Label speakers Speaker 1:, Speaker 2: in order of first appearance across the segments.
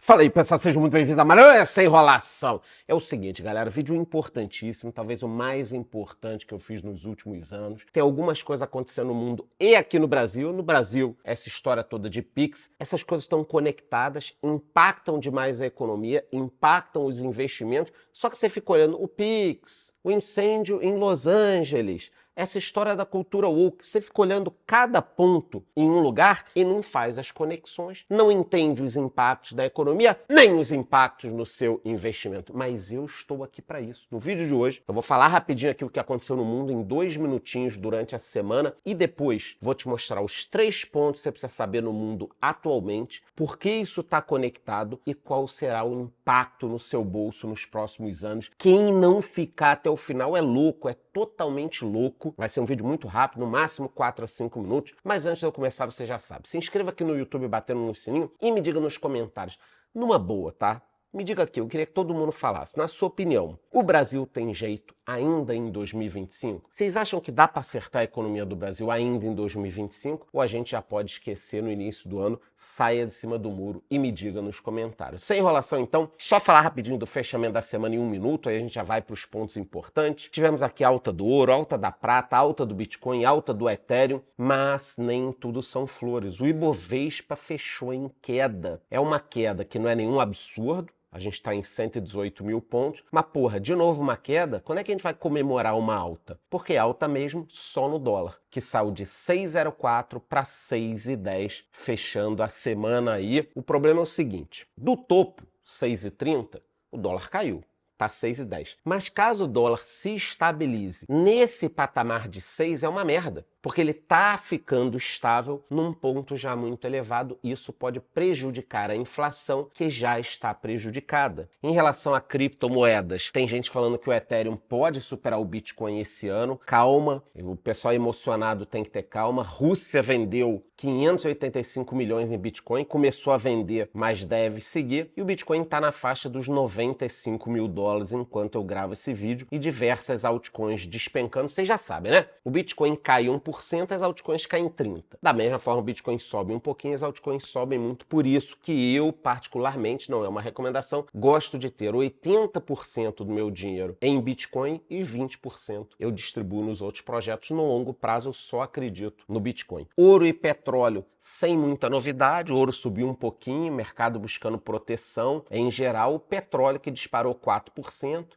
Speaker 1: Fala aí, pessoal, sejam muito bem-vindos a mais essa enrolação. É o seguinte, galera, vídeo importantíssimo, talvez o mais importante que eu fiz nos últimos anos. Tem algumas coisas acontecendo no mundo e aqui no Brasil. No Brasil, essa história toda de Pix, essas coisas estão conectadas, impactam demais a economia, impactam os investimentos. Só que você fica olhando o Pix, o incêndio em Los Angeles, essa história da cultura woke, você fica olhando cada ponto em um lugar e não faz as conexões, não entende os impactos da economia, nem os impactos no seu investimento. Mas eu estou aqui para isso. No vídeo de hoje, eu vou falar rapidinho aqui o que aconteceu no mundo em 2 minutinhos durante a semana e depois vou te mostrar os 3 pontos que você precisa saber no mundo atualmente, por que isso está conectado e qual será o impacto no seu bolso nos próximos anos. Quem não ficar até o final é louco, é totalmente louco. Vai ser um vídeo muito rápido, no máximo 4 a 5 minutos. Mas antes de eu começar, você já sabe. Se inscreva aqui no YouTube batendo no sininho e me diga nos comentários. Numa boa, tá? Me diga aqui, eu queria que todo mundo falasse. Na sua opinião, o Brasil tem jeito ainda em 2025? Vocês acham que dá para acertar a economia do Brasil ainda em 2025? Ou a gente já pode esquecer no início do ano? Saia de cima do muro e me diga nos comentários. Sem enrolação, então, só falar rapidinho do fechamento da semana em 1 minuto, aí a gente já vai para os pontos importantes. Tivemos aqui a alta do ouro, alta da prata, alta do Bitcoin, alta do Ethereum, mas nem tudo são flores. O Ibovespa fechou em queda. É uma queda que não é nenhum absurdo. A gente está em 118 mil pontos. Mas, porra, de novo uma queda? Quando é que a gente vai comemorar uma alta? Porque alta mesmo só no dólar, que saiu de 6,04 para 6,10, fechando a semana aí. O problema é o seguinte, do topo, 6,30, o dólar caiu. Tá 6,10. Mas caso o dólar se estabilize nesse patamar de 6, é uma merda. Porque ele tá ficando estável num ponto já muito elevado. Isso pode prejudicar a inflação, que já está prejudicada. Em relação a criptomoedas, tem gente falando que o Ethereum pode superar o Bitcoin esse ano. Calma, o pessoal emocionado tem que ter calma. Rússia vendeu 585 milhões em Bitcoin, começou a vender, mas deve seguir. E o Bitcoin está na faixa dos 95 mil dólares enquanto eu gravo esse vídeo. E diversas altcoins despencando, vocês já sabem, né? O Bitcoin cai 1%, as altcoins caem 30%. Da mesma forma, o Bitcoin sobe um pouquinho, as altcoins sobem muito. Por isso que eu, particularmente, não é uma recomendação, gosto de ter 80% do meu dinheiro em Bitcoin e 20% eu distribuo nos outros projetos. No longo prazo, eu só acredito no Bitcoin. Ouro e petróleo, sem muita novidade. O ouro subiu um pouquinho, mercado buscando proteção. Em geral, o petróleo que disparou 4%.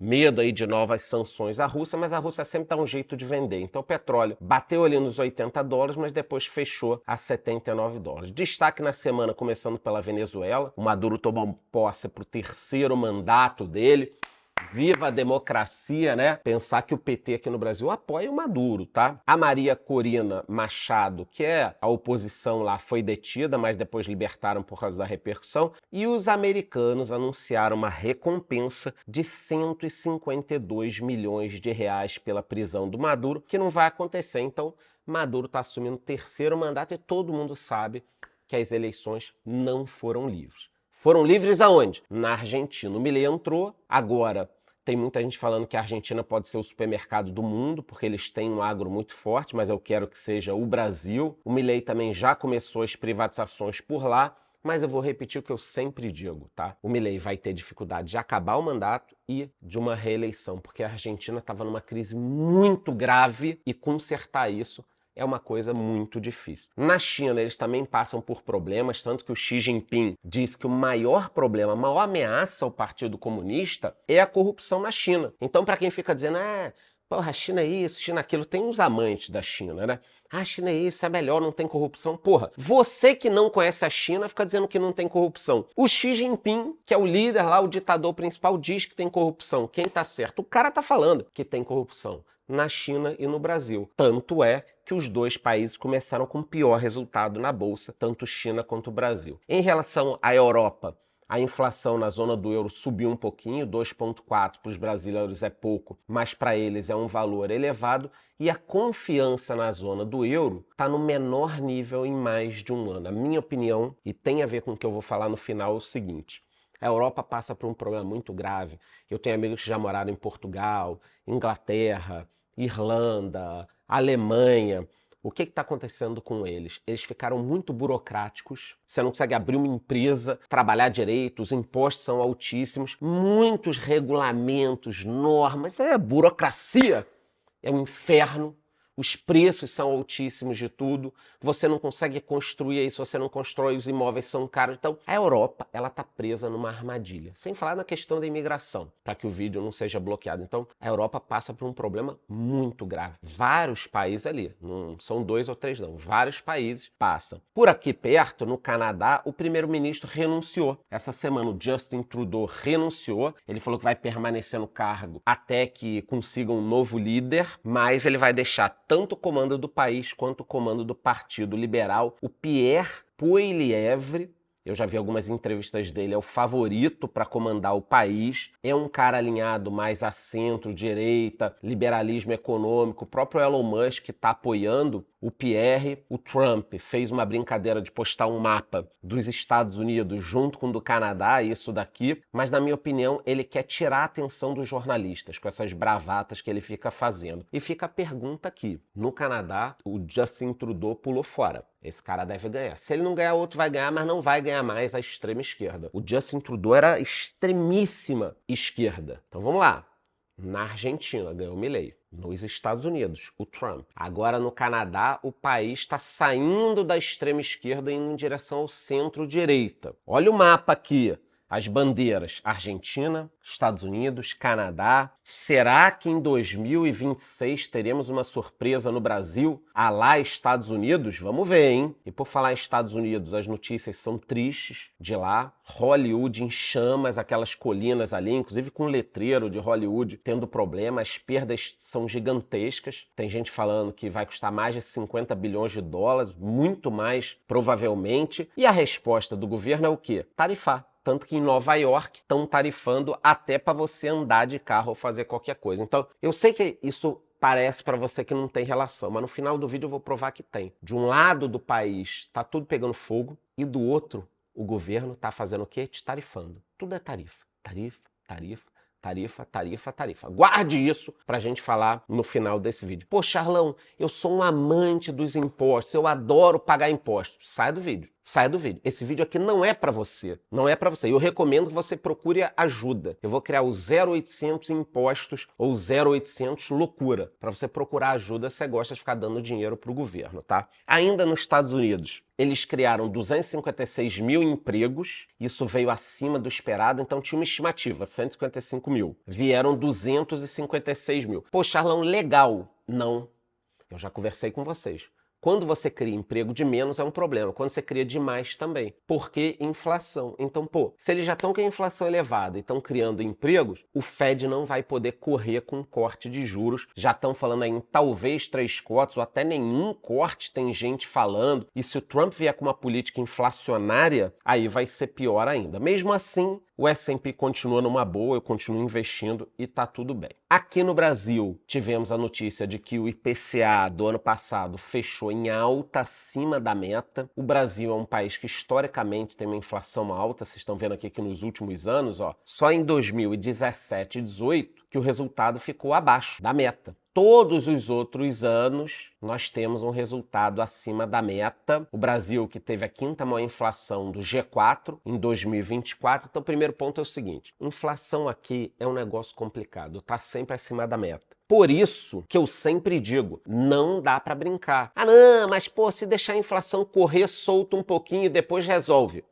Speaker 1: Medo aí de novas sanções à Rússia, mas a Rússia sempre dá um jeito de vender. Então, o petróleo bateu ali nos 80 dólares, mas depois fechou a 79 dólares. Destaque na semana, começando pela Venezuela. O Maduro tomou posse para o 3º mandato dele. Viva a democracia, né? Pensar que o PT aqui no Brasil apoia o Maduro, tá? A Maria Corina Machado, que é a oposição lá, foi detida, mas depois libertaram por causa da repercussão. E os americanos anunciaram uma recompensa de 152 milhões de reais pela prisão do Maduro, que não vai acontecer. Então, Maduro está assumindo o 3º mandato e todo mundo sabe que as eleições não foram livres. Foram livres aonde? Na Argentina. O Milei entrou, agora tem muita gente falando que a Argentina pode ser o supermercado do mundo, porque eles têm um agro muito forte, mas eu quero que seja o Brasil. O Milei também já começou as privatizações por lá, mas eu vou repetir o que eu sempre digo, tá? O Milei vai ter dificuldade de acabar o mandato e de uma reeleição, porque a Argentina estava numa crise muito grave e consertar isso é uma coisa muito difícil. Na China, eles também passam por problemas, tanto que o Xi Jinping diz que o maior problema, a maior ameaça ao Partido Comunista é a corrupção na China. Então, para quem fica dizendo, porra, China é isso, China é aquilo, tem uns amantes da China, né? China é isso, é melhor, não tem corrupção. Porra, você que não conhece a China fica dizendo que não tem corrupção. O Xi Jinping, que é o líder lá, o ditador principal, diz que tem corrupção. Quem tá certo? O cara tá falando que tem corrupção na China e no Brasil. Tanto é que os dois países começaram com pior resultado na Bolsa, tanto China quanto o Brasil. Em relação à Europa, a inflação na zona do euro subiu um pouquinho, 2,4 para os brasileiros é pouco, mas para eles é um valor elevado, e a confiança na zona do euro está no menor nível em mais de um ano. A minha opinião, e tem a ver com o que eu vou falar no final, é o seguinte: a Europa passa por um problema muito grave. Eu tenho amigos que já moraram em Portugal, Inglaterra, Irlanda, Alemanha. O que está acontecendo com eles? Eles ficaram muito burocráticos, você não consegue abrir uma empresa, trabalhar direito, os impostos são altíssimos, muitos regulamentos, normas, burocracia, é um inferno. Os preços são altíssimos de tudo, você não consegue construir isso, você não constrói, os imóveis são caros. Então, a Europa, ela está presa numa armadilha. Sem falar na questão da imigração, para que o vídeo não seja bloqueado. Então, a Europa passa por um problema muito grave. Vários países ali, não são 2 ou 3 não, vários países passam. Por aqui perto, no Canadá, o primeiro-ministro renunciou. Essa semana o Justin Trudeau renunciou, ele falou que vai permanecer no cargo até que consiga um novo líder, mas ele vai deixar tanto o comando do país quanto o comando do Partido Liberal. O Pierre Poilievre, eu já vi algumas entrevistas dele, é o favorito para comandar o país. É um cara alinhado mais a centro-direita, liberalismo econômico. O próprio Elon Musk está apoiando o Pierre. O Trump fez uma brincadeira de postar um mapa dos Estados Unidos junto com o do Canadá, isso daqui. Mas, na minha opinião, ele quer tirar a atenção dos jornalistas com essas bravatas que ele fica fazendo. E fica a pergunta aqui. No Canadá, o Justin Trudeau pulou fora. Esse cara deve ganhar. Se ele não ganhar, outro vai ganhar, mas não vai ganhar mais a extrema esquerda. O Justin Trudeau era extremíssima esquerda. Então vamos lá. Na Argentina, ganhou o Milei. Nos Estados Unidos, o Trump. Agora no Canadá, o país está saindo da extrema esquerda e indo em direção ao centro-direita. Olha o mapa aqui. As bandeiras Argentina, Estados Unidos, Canadá. Será que em 2026 teremos uma surpresa no Brasil? Ah lá, Estados Unidos? Vamos ver, hein? E por falar em Estados Unidos, as notícias são tristes de lá. Hollywood em chamas, aquelas colinas ali, inclusive com letreiro de Hollywood tendo problema. As perdas são gigantescas. Tem gente falando que vai custar mais de 50 bilhões de dólares, muito mais, provavelmente. E a resposta do governo é o quê? Tarifar. Tanto que em Nova York estão tarifando até para você andar de carro ou fazer qualquer coisa. Então, eu sei que isso parece para você que não tem relação, mas no final do vídeo eu vou provar que tem. De um lado do país está tudo pegando fogo e do outro o governo está fazendo o quê? Te tarifando. Tudo é tarifa. Tarifa, tarifa. Tarifa, tarifa, tarifa. Guarde isso pra gente falar no final desse vídeo. Pô, Charlão, eu sou um amante dos impostos, eu adoro pagar impostos. Sai do vídeo. Sai do vídeo. Esse vídeo aqui não é pra você. Não é pra você. Eu recomendo que você procure ajuda. Eu vou criar o 0800 impostos ou 0800 loucura. Pra você procurar ajuda se você gosta de ficar dando dinheiro pro governo, tá? Ainda nos Estados Unidos, eles criaram 256 mil empregos. Isso veio acima do esperado, então tinha uma estimativa, 155 mil. Vieram 256 mil. Pô, Charlão, legal. Não. Eu já conversei com vocês. Quando você cria emprego de menos é um problema, quando você cria de mais também, porque inflação. Então, pô, se eles já estão com a inflação elevada e estão criando empregos, o Fed não vai poder correr com um corte de juros. Já estão falando aí em talvez 3 cortes ou até nenhum corte, tem gente falando. E se o Trump vier com uma política inflacionária, aí vai ser pior ainda. Mesmo assim, o S&P continua numa boa, eu continuo investindo e tá tudo bem. Aqui no Brasil, tivemos a notícia de que o IPCA do ano passado fechou em alta, acima da meta. O Brasil é um país que historicamente tem uma inflação alta, vocês estão vendo aqui que nos últimos anos, ó, só em 2017 e 2018 que o resultado ficou abaixo da meta. Todos os outros anos, nós temos um resultado acima da meta. O Brasil, que teve a 5ª maior inflação do G4 em 2024. Então, o primeiro ponto é o seguinte. Inflação aqui é um negócio complicado. Tá sempre acima da meta. Por isso que eu sempre digo, não dá para brincar. Ah, não, mas pô, se deixar a inflação correr solto um pouquinho e depois resolve.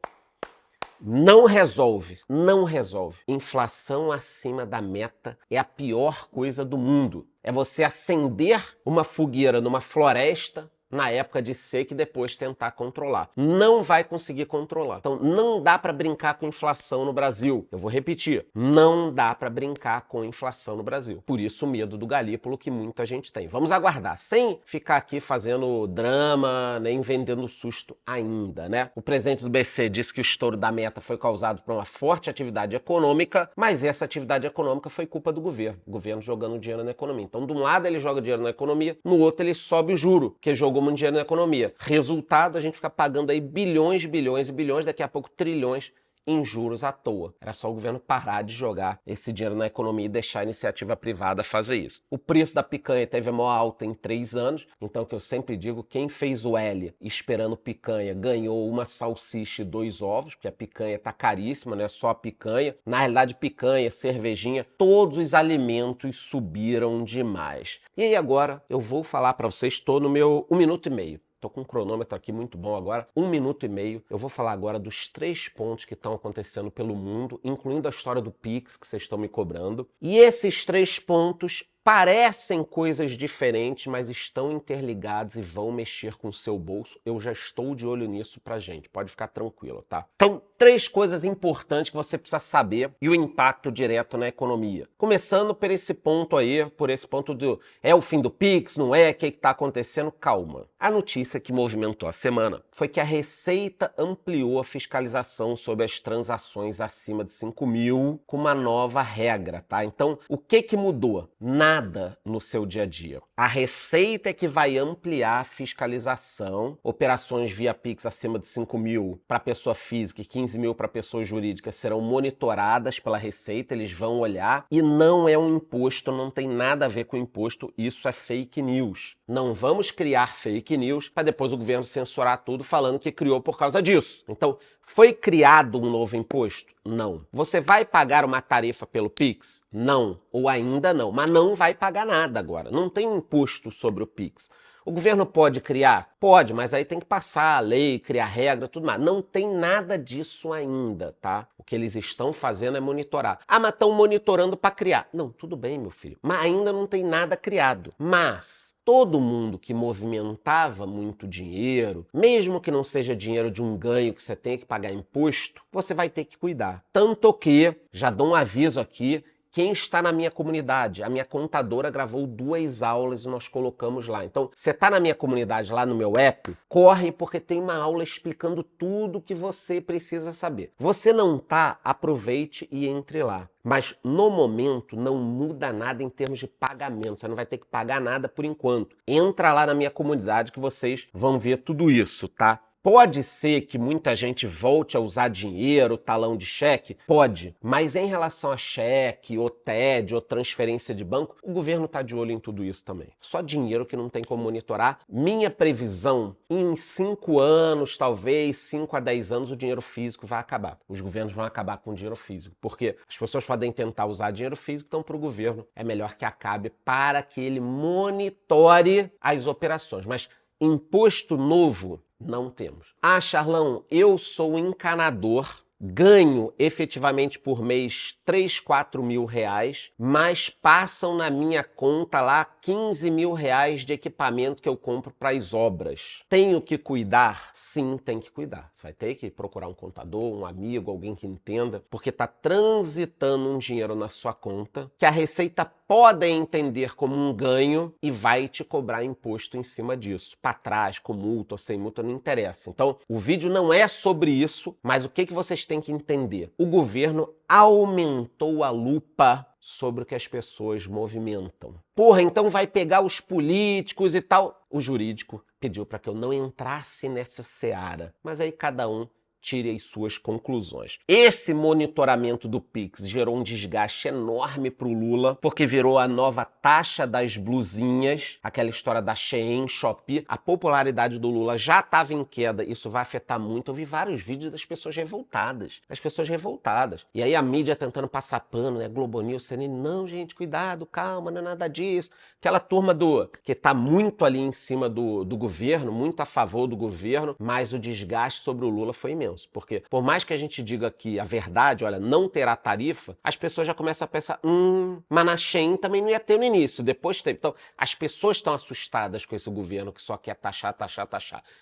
Speaker 1: Não resolve, não resolve. Inflação acima da meta é a pior coisa do mundo. É você acender uma fogueira numa floresta na época de seca e depois tentar controlar. Não vai conseguir controlar. Então não dá para brincar com inflação no Brasil. Eu vou repetir, não dá para brincar com inflação no Brasil. Por isso o medo do Galípolo que muita gente tem. Vamos aguardar, sem ficar aqui fazendo drama, nem vendendo susto ainda, né? O presidente do BC disse que o estouro da meta foi causado por uma forte atividade econômica, mas essa atividade econômica foi culpa do governo. O governo jogando dinheiro na economia. Então de um lado ele joga dinheiro na economia, no outro ele sobe o juro, que jogou muito dinheiro na economia. Resultado, a gente fica pagando aí bilhões, bilhões e bilhões, daqui a pouco trilhões em juros à toa. Era só o governo parar de jogar esse dinheiro na economia e deixar a iniciativa privada fazer isso. O preço da picanha teve a maior alta em 3 anos, então o que eu sempre digo, quem fez o L esperando picanha ganhou uma salsicha e 2 ovos, porque a picanha tá caríssima, não é só a picanha. Na realidade, picanha, cervejinha, todos os alimentos subiram demais. E aí agora eu vou falar para vocês, estou no meu 1 minuto e meio. Estou com um cronômetro aqui muito bom agora, 1 minuto e meio. Eu vou falar agora dos 3 pontos que estão acontecendo pelo mundo, incluindo a história do Pix que vocês estão me cobrando. E esses 3 pontos parecem coisas diferentes, mas estão interligados e vão mexer com o seu bolso. Eu já estou de olho nisso pra gente, pode ficar tranquilo, tá? Então, 3 coisas importantes que você precisa saber e o impacto direto na economia. Começando por esse ponto aí, por esse ponto do é o fim do Pix, não é? O que está acontecendo? Calma. A notícia que movimentou a semana foi que a Receita ampliou a fiscalização sobre as transações acima de 5 mil com uma nova regra, tá? Então, o que mudou? Nada no seu dia a dia. A Receita é que vai ampliar a fiscalização, operações via Pix acima de 5 mil para pessoa física e 15 mil para pessoa jurídica serão monitoradas pela Receita, eles vão olhar e não é um imposto, não tem nada a ver com imposto, isso é fake news. Não vamos criar fake news para depois o governo censurar tudo falando que criou por causa disso. Então, foi criado um novo imposto? Não. Você vai pagar uma tarifa pelo Pix? Não. Ou ainda não. Mas não vai pagar nada agora. Não tem imposto sobre o Pix. O governo pode criar? Pode, mas aí tem que passar a lei, criar regra, tudo mais. Não tem nada disso ainda, tá? O que eles estão fazendo é monitorar. Ah, mas estão monitorando para criar. Não, tudo bem, meu filho. Mas ainda não tem nada criado. Mas todo mundo que movimentava muito dinheiro, mesmo que não seja dinheiro de um ganho que você tem que pagar imposto, você vai ter que cuidar. Tanto que, já dou um aviso aqui, quem está na minha comunidade, a minha contadora gravou 2 aulas e nós colocamos lá. Então, você está na minha comunidade lá no meu app, corre porque tem uma aula explicando tudo que você precisa saber. Você não tá, aproveite e entre lá. Mas no momento não muda nada em termos de pagamento, você não vai ter que pagar nada por enquanto. Entra lá na minha comunidade que vocês vão ver tudo isso, tá? Pode ser que muita gente volte a usar dinheiro, talão de cheque? Pode. Mas em relação a cheque, ou TED, ou transferência de banco, o governo está de olho em tudo isso também. Só dinheiro que não tem como monitorar. Minha previsão, em 5 anos, talvez, 5 a 10 anos, o dinheiro físico vai acabar. Os governos vão acabar com o dinheiro físico. Porque as pessoas podem tentar usar dinheiro físico, então para o governo é melhor que acabe para que ele monitore as operações. Mas imposto novo, não temos. Ah, Charlão, eu sou encanador, ganho efetivamente por mês 3, 4 mil reais, mas passam na minha conta lá 15 mil reais de equipamento que eu compro para as obras. Tenho que cuidar? Sim, tem que cuidar. Você vai ter que procurar um contador, um amigo, alguém que entenda, porque está transitando um dinheiro na sua conta que a Receita pode entender como um ganho e vai te cobrar imposto em cima disso. Para trás, com multa ou sem multa, não interessa. Então, o vídeo não é sobre isso, mas o que vocês têm que entender? O governo aumentou a lupa sobre o que as pessoas movimentam. Porra, então vai pegar os políticos e tal. O jurídico pediu para que eu não entrasse nessa seara, mas aí cada um tire as suas conclusões. Esse monitoramento do Pix gerou um desgaste enorme para o Lula, porque virou a nova taxa das blusinhas, aquela história da Shein, Shopee. A popularidade do Lula já estava em queda, isso vai afetar muito. Eu vi vários vídeos das pessoas revoltadas, E aí a mídia tentando passar pano, né? Globo News, CNN, não, gente, cuidado, calma, não é nada disso. Aquela turma que tá muito ali em cima do governo, muito a favor do governo, mas o desgaste sobre o Lula foi imenso. Porque por mais que a gente diga que a verdade, olha, não terá tarifa, as pessoas já começam a pensar, mas na Shein também não ia ter no início, depois teve. Então, as pessoas estão assustadas com esse governo que só quer taxar.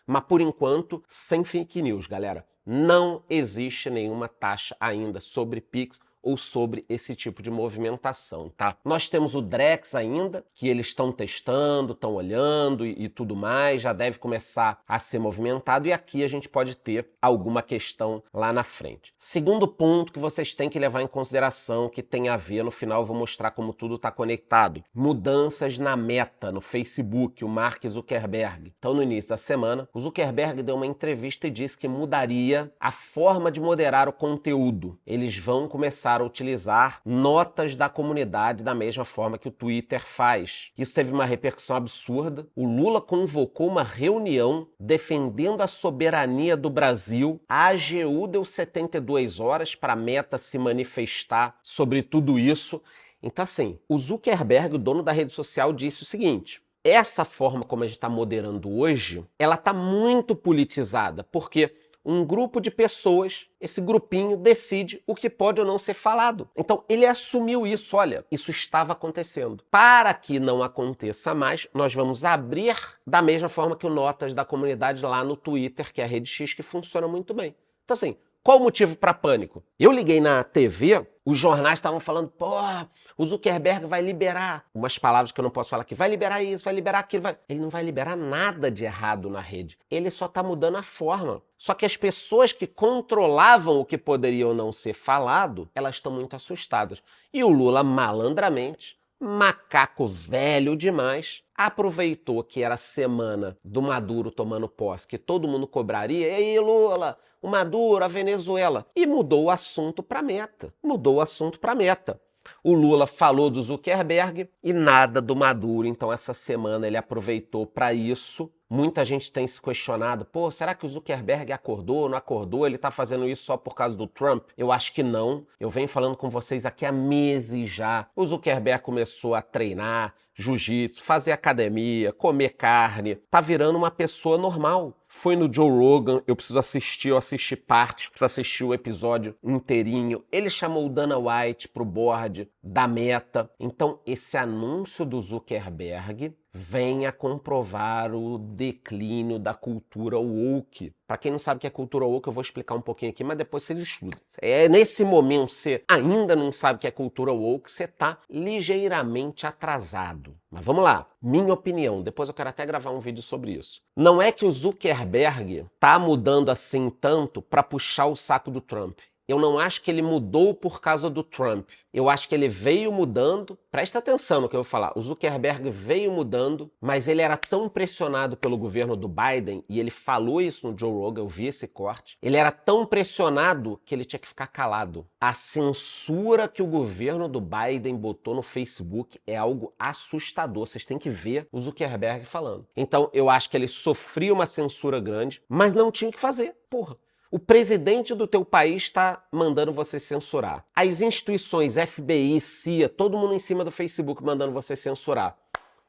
Speaker 1: Mas por enquanto, sem fake news, galera. Não existe nenhuma taxa ainda sobre Pix ou sobre esse tipo de movimentação, tá? Nós temos o Drex ainda, que eles estão testando, estão olhando e tudo mais, já deve começar a ser movimentado, e aqui a gente pode ter alguma questão lá na frente. Segundo ponto que vocês têm que levar em consideração, que tem a ver, no final eu vou mostrar como tudo está conectado. Mudanças na Meta, no Facebook, o Mark Zuckerberg. Então, no início da semana, o Zuckerberg deu uma entrevista e disse que mudaria a forma de moderar o conteúdo. Eles vão começar a utilizar notas da comunidade da mesma forma que o Twitter faz. Isso teve uma repercussão absurda. O Lula convocou uma reunião defendendo a soberania do Brasil. A AGU deu 72 horas para a Meta se manifestar sobre tudo isso. Então, assim, o Zuckerberg, o dono da rede social, disse o seguinte: essa forma como a gente está moderando hoje, ela está muito politizada, porque um grupo de pessoas, esse grupinho, decide o que pode ou não ser falado. Então, ele assumiu isso, olha, isso estava acontecendo. Para que não aconteça mais, nós vamos abrir da mesma forma que o Notas da comunidade lá no Twitter, que é a rede X, que funciona muito bem. Então, assim, qual o motivo para pânico? Eu liguei na TV, os jornais estavam falando, pô, o Zuckerberg vai liberar umas palavras que eu não posso falar aqui, vai liberar isso, vai liberar aquilo, vai... Ele não vai liberar nada de errado na rede, ele só está mudando a forma. Só que as pessoas que controlavam o que poderia ou não ser falado, elas estão muito assustadas. E o Lula, malandramente, macaco velho demais, aproveitou que era a semana do Maduro tomando posse, que todo mundo cobraria, e aí, Lula, o Maduro, a Venezuela, e mudou o assunto para Meta. Mudou o assunto para Meta. O Lula falou do Zuckerberg e nada do Maduro, então essa semana ele aproveitou para isso. Muita gente tem se questionado, pô, será que o Zuckerberg acordou, não acordou? Ele tá fazendo isso só por causa do Trump? Eu acho que não. Eu venho falando com vocês aqui há meses já. O Zuckerberg começou a treinar jiu-jitsu, fazer academia, comer carne. Tá virando uma pessoa normal. Foi no Joe Rogan, eu assisti parte, preciso assistir o episódio inteirinho. Ele chamou o Dana White pro board da Meta. Então, esse anúncio do Zuckerberg vem a comprovar o declínio da cultura woke. Para quem não sabe o que é cultura woke, eu vou explicar um pouquinho aqui, mas depois vocês estudam. É nesse momento, você ainda não sabe o que é cultura woke, você está ligeiramente atrasado. Mas vamos lá, minha opinião, depois eu quero até gravar um vídeo sobre isso. Não é que o Zuckerberg tá mudando assim tanto para puxar o saco do Trump. Eu não acho que ele mudou por causa do Trump. Eu acho que ele veio mudando. Presta atenção no que eu vou falar. O Zuckerberg veio mudando, mas ele era tão pressionado pelo governo do Biden, e ele falou isso no Joe Rogan, eu vi esse corte. Ele era tão pressionado que ele tinha que ficar calado. A censura que o governo do Biden botou no Facebook é algo assustador. Vocês têm que ver o Zuckerberg falando. Então, eu acho que ele sofria uma censura grande, mas não tinha o que fazer. Porra. O presidente do teu país está mandando você censurar. As instituições, FBI, CIA, todo mundo em cima do Facebook mandando você censurar.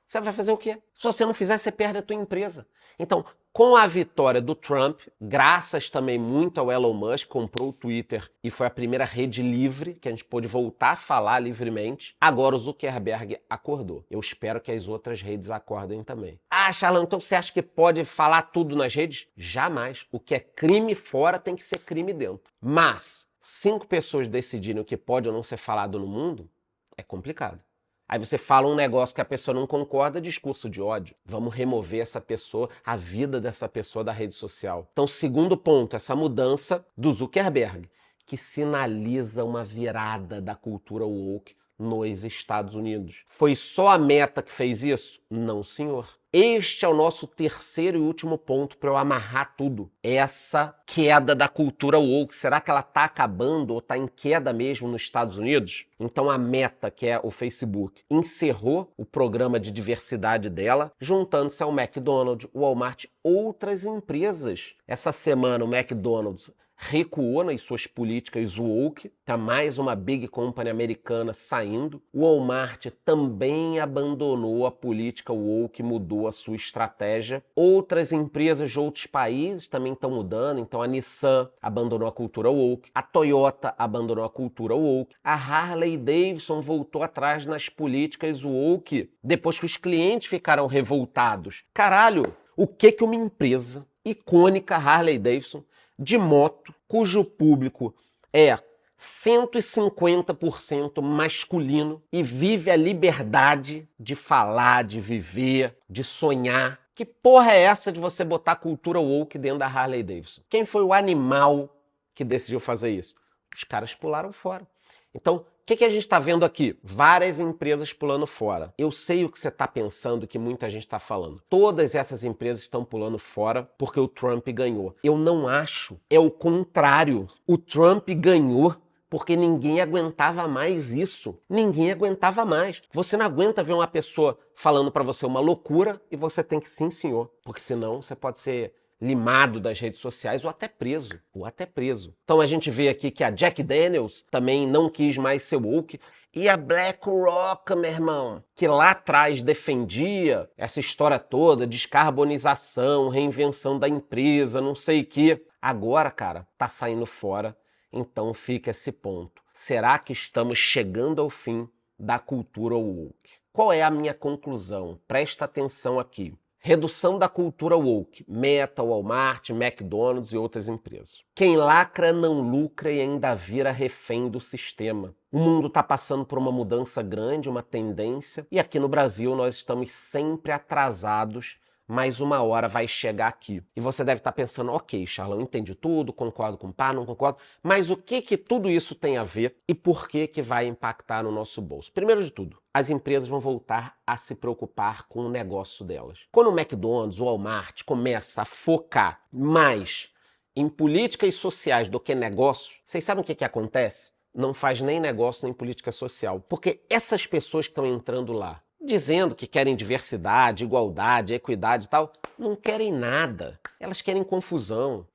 Speaker 1: Você vai fazer o quê? Se você não fizer, você perde a tua empresa. Então, com a vitória do Trump, graças também muito ao Elon Musk, comprou o Twitter e foi a primeira rede livre, que a gente pôde voltar a falar livremente, agora o Zuckerberg acordou. Eu espero que as outras redes acordem também. Ah, Charlão, então você acha que pode falar tudo nas redes? Jamais. O que é crime fora tem que ser crime dentro. Mas 5 pessoas decidirem o que pode ou não ser falado no mundo, é complicado. Aí você fala um negócio que a pessoa não concorda, discurso de ódio. Vamos remover essa pessoa, a vida dessa pessoa da rede social. Então, segundo ponto, essa mudança do Zuckerberg, que sinaliza uma virada da cultura woke nos Estados Unidos. Foi só a Meta que fez isso? Não, senhor. Este é o nosso terceiro e último ponto para eu amarrar tudo. Essa queda da cultura woke. Será que ela está acabando ou está em queda mesmo nos Estados Unidos? Então a Meta, que é o Facebook, encerrou o programa de diversidade dela, juntando-se ao McDonald's, Walmart, outras empresas. Essa semana o McDonald's recuou nas suas políticas woke, tá mais uma big company americana saindo. O Walmart também abandonou a política woke, mudou a sua estratégia. Outras empresas de outros países também estão mudando, então a Nissan abandonou a cultura woke, a Toyota abandonou a cultura woke, a Harley Davidson voltou atrás nas políticas woke, depois que os clientes ficaram revoltados. Caralho, o que uma empresa icônica, Harley Davidson, de moto, cujo público é 150% masculino e vive a liberdade de falar, de viver, de sonhar. Que porra é essa de você botar cultura woke dentro da Harley Davidson? Quem foi o animal que decidiu fazer isso? Os caras pularam fora. Então, o que a gente está vendo aqui? Várias empresas pulando fora. Eu sei o que você está pensando, que muita gente está falando. Todas essas empresas estão pulando fora porque o Trump ganhou. Eu não acho. É o contrário. O Trump ganhou porque ninguém aguentava mais isso. Ninguém aguentava mais. Você não aguenta ver uma pessoa falando para você uma loucura e você tem que sim, senhor. Porque senão você pode ser limado das redes sociais ou até preso. Então a gente vê aqui que a Jack Daniels também não quis mais ser woke. E a BlackRock, meu irmão, que lá atrás defendia essa história toda, descarbonização, reinvenção da empresa, não sei o quê. Agora, cara, tá saindo fora. Então fica esse ponto. Será que estamos chegando ao fim da cultura woke? Qual é a minha conclusão? Presta atenção aqui. Redução da cultura woke. Meta, Walmart, McDonald's e outras empresas. Quem lacra não lucra e ainda vira refém do sistema. O mundo está passando por uma mudança grande, uma tendência, e aqui no Brasil nós estamos sempre atrasados, mas uma hora vai chegar aqui. E você deve estar pensando, ok, Charlão, entendi tudo, concordo com o pá, não concordo, mas o que tudo isso tem a ver e por que vai impactar no nosso bolso? Primeiro de tudo, as empresas vão voltar a se preocupar com o negócio delas. Quando o McDonald's, o Walmart começa a focar mais em políticas sociais do que negócio, vocês sabem o que acontece? Não faz nem negócio nem política social, porque essas pessoas que estão entrando lá, dizendo que querem diversidade, igualdade, equidade e tal, não querem nada. Elas querem confusão.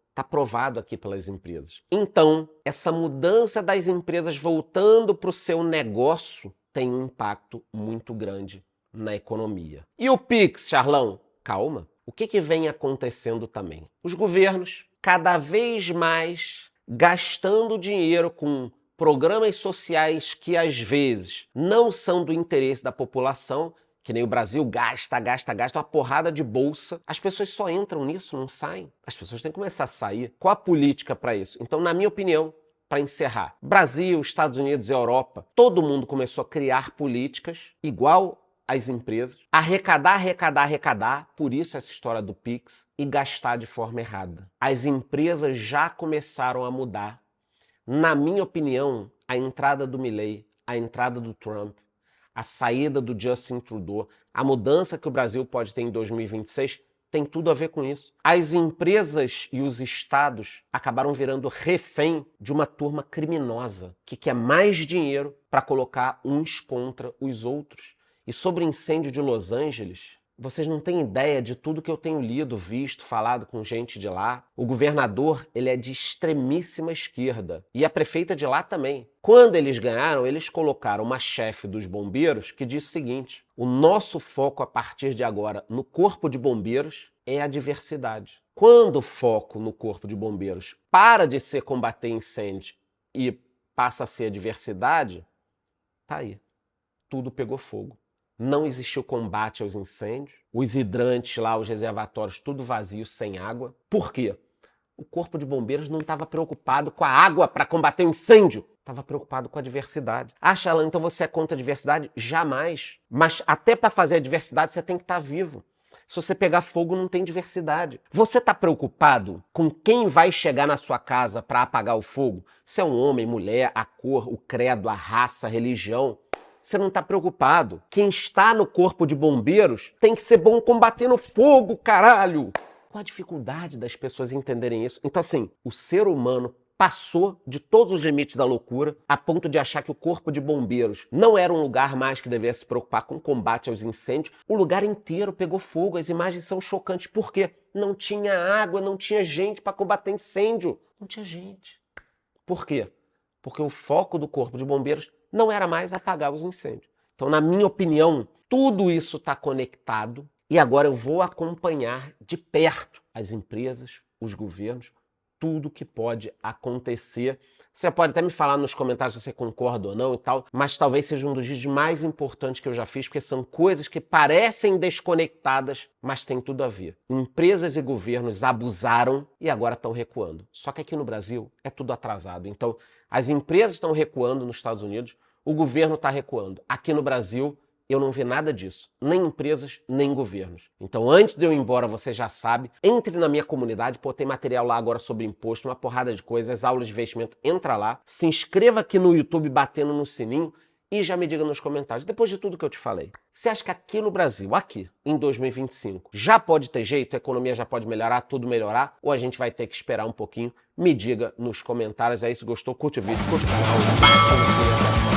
Speaker 1: Está provado aqui pelas empresas. Então, essa mudança das empresas voltando para o seu negócio tem um impacto muito grande na economia. E o Pix, Charlão? Calma. O que vem acontecendo também? Os governos, cada vez mais, gastando dinheiro com programas sociais que às vezes não são do interesse da população, que nem o Brasil gasta uma porrada de bolsa. As pessoas só entram nisso, não saem. As pessoas têm que começar a sair. Qual a política para isso? Então, na minha opinião, para encerrar, Brasil, Estados Unidos e Europa, todo mundo começou a criar políticas igual às empresas, arrecadar, por isso essa história do Pix, e gastar de forma errada. As empresas já começaram a mudar. Na minha opinião, a entrada do Milley, a entrada do Trump, a saída do Justin Trudeau, a mudança que o Brasil pode ter em 2026, tem tudo a ver com isso. As empresas e os estados acabaram virando refém de uma turma criminosa que quer mais dinheiro para colocar uns contra os outros. E sobre o incêndio de Los Angeles, vocês não têm ideia de tudo que eu tenho lido, visto, falado com gente de lá. O governador, ele é de extremíssima esquerda. E a prefeita de lá também. Quando eles ganharam, eles colocaram uma chefe dos bombeiros que disse o seguinte: o nosso foco a partir de agora no corpo de bombeiros é a diversidade. Quando o foco no corpo de bombeiros para de ser combater incêndio e passa a ser a diversidade, tá aí. Tudo pegou fogo. Não existiu combate aos incêndios, os hidrantes lá, os reservatórios, tudo vazio, sem água. Por quê? O corpo de bombeiros não estava preocupado com a água para combater o incêndio, estava preocupado com a diversidade. Ah, Charlão, então você é contra a diversidade? Jamais. Mas até para fazer a diversidade você tem que estar vivo. Se você pegar fogo, não tem diversidade. Você está preocupado com quem vai chegar na sua casa para apagar o fogo? Se é um homem, mulher, a cor, o credo, a raça, a religião? Você não está preocupado. Quem está no corpo de bombeiros tem que ser bom combatendo fogo, caralho! Qual a dificuldade das pessoas entenderem isso? Então, assim, o ser humano passou de todos os limites da loucura a ponto de achar que o corpo de bombeiros não era um lugar mais que deveria se preocupar com o combate aos incêndios. O lugar inteiro pegou fogo, as imagens são chocantes. Por quê? Não tinha água, não tinha gente para combater incêndio. Não tinha gente. Por quê? Porque o foco do corpo de bombeiros não era mais apagar os incêndios. Então, na minha opinião, tudo isso está conectado e agora eu vou acompanhar de perto as empresas, os governos, tudo que pode acontecer. Você pode até me falar nos comentários se você concorda ou não e tal, mas talvez seja um dos vídeos mais importantes que eu já fiz, porque são coisas que parecem desconectadas, mas tem tudo a ver. Empresas e governos abusaram e agora estão recuando. Só que aqui no Brasil é tudo atrasado. Então, as empresas estão recuando nos Estados Unidos, o governo está recuando. Aqui no Brasil, eu não vi nada disso, nem empresas, nem governos. Então, antes de eu ir embora, você já sabe, entre na minha comunidade, pô, tem material lá agora sobre imposto, uma porrada de coisas, aulas de investimento, entra lá, se inscreva aqui no YouTube batendo no sininho e já me diga nos comentários, depois de tudo que eu te falei, você acha que aqui no Brasil, aqui, em 2025, já pode ter jeito, a economia já pode melhorar, tudo melhorar, ou a gente vai ter que esperar um pouquinho? Me diga nos comentários aí, se gostou, curte o vídeo, curte o canal.